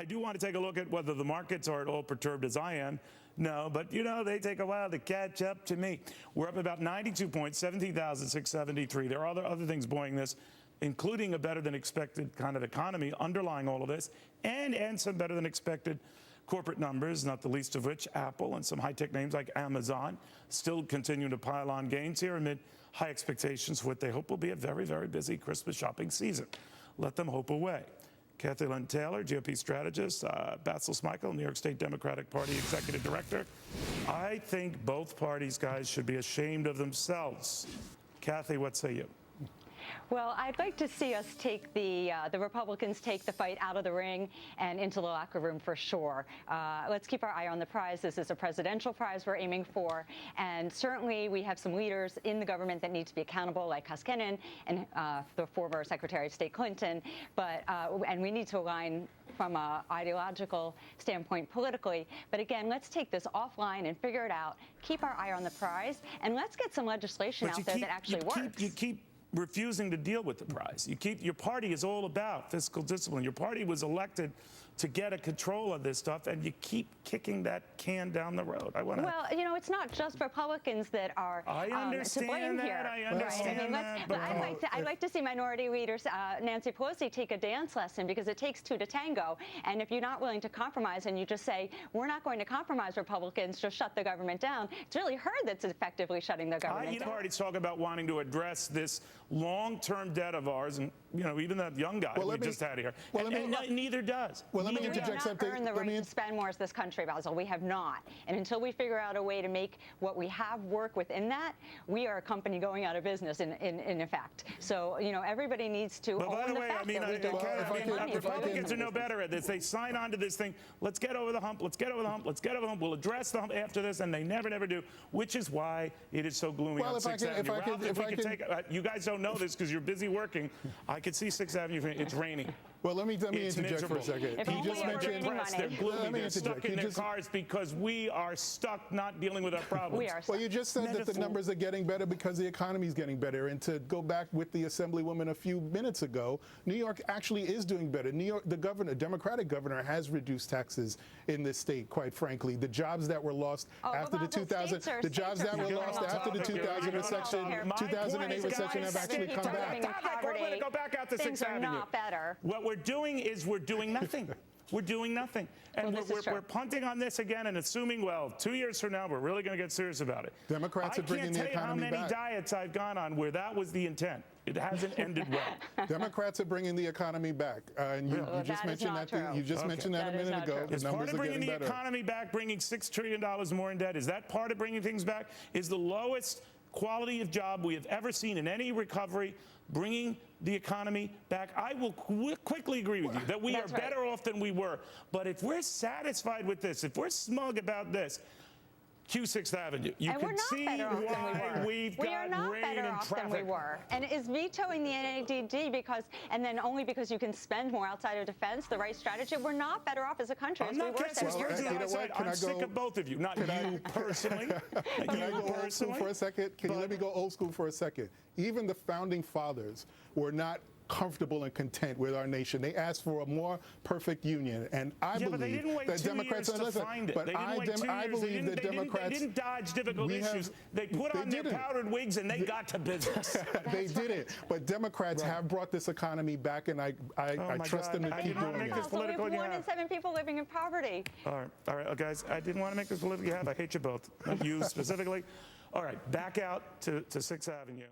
I do want to take a look at whether the markets are at all perturbed as I am. No, but you know, they take a while to catch up to me. We're up about 92 points, 17,673. There are other things buoying this, including a better than expected kind of economy underlying all of this, and some better than expected corporate numbers, not the least of which Apple and some high-tech names like Amazon still continue to pile on gains here amid high expectations for what they hope will be a very, very busy Christmas shopping season. Let them hope away. Cathy, Lynn Taylor, GOP strategist, Batsell Smykel, New York State Democratic Party executive director. I think both parties, guys, should be ashamed of themselves. Cathy, what say you? Well, I'd like to see us take the Republicans take the fight out of the ring and into the locker room for sure. Let's keep our eye on the prize. This is a presidential prize we're aiming for, and certainly we have some leaders in the government that need to be accountable, like Koskinen and the former Secretary of State Clinton. But and we need to align from an ideological standpoint politically. But again, let's take this offline and figure it out. Keep our eye on the prize, and let's get some legislation out there that actually works. You keep refusing to deal with the prize. Your party is all about fiscal discipline. Your party was elected to get a control of this stuff, and you keep kicking that can down the road. Well, you know, it's not just Republicans that are to blame here. I understand that. But I'd like to see Minority Leaders Nancy Pelosi take a dance lesson, because it takes two to tango. And if you're not willing to compromise and you just say, we're not going to compromise, Republicans, just shut the government down, it's really her that's effectively shutting the government down. Parties talk about wanting to address this long-term debt of ours, and you know, even that young guy we just had here, and neither does. Well, let me interject something. We have not earned the right to spend more as this country, Basil. We have not. And until we figure out a way to make what we have work within that, we are a company going out of business in effect. So, you know, everybody needs to own the fact that we don't have money. Republicans are no better at this. They sign on to this thing. Let's get over the hump. Let's get over the hump. Let's get over the hump. We'll address the hump after this, and they never do, which is why it is so gloomy on 6th Avenue. You guys don't know this because you're busy working. I could see 6th Avenue. It's raining. Well, let me interject for a second. You just mentioned they're gloomy. They're stuck in their cars because we are stuck not dealing with our problems. We are stuck. Well, you just said that the numbers are getting better because the economy is getting better. And to go back with the Assemblywoman a few minutes ago, New York actually is doing better. New York, the governor, Democratic governor, has reduced taxes in this state. Quite frankly, the jobs that were lost after the 2008 recession have actually come back. We're going to go back out to 6th Avenue. Things are not better. What we're doing is we're doing nothing. We're doing nothing. And we're punting on this again and assuming, well, 2 years from now, we're really going to get serious about it. Democrats are bringing the economy back. I can't tell you how many diets I've gone on where that was the intent. It hasn't ended well. Democrats are bringing the economy back. And you just mentioned that. You just mentioned that a minute ago. Is part of bringing the economy back, bringing $6 trillion more in debt? Is that part of bringing things back? Is the lowest quality of job we have ever seen in any recovery bringing the economy back? I will quickly agree with you that we are better off than we were. But if we're satisfied with this, if we're smug about this, Q 6th Avenue. You can see why we've got rain and traffic. Than we were. And is vetoing the NADD and then only because you can spend more outside of defense the right strategy? We're not better off as a country as we were 7 years ago. I'm sick of both of you, not you personally. Can I go old school for a second? Can you let me go old school for a second? Even the founding fathers were not comfortable and content with our nation. They asked for a more perfect union, and I believe that Democrats I believe that Democrats they didn't dodge difficult issues. They put on their powdered wigs and they got to business. They didn't. But Democrats have brought this economy back, and I trust them to keep doing it. So we have 1 in 7 people living in poverty. All right, guys. I didn't want to make this politically hard. I hate you both, not you specifically. All right, back out to 6th Avenue.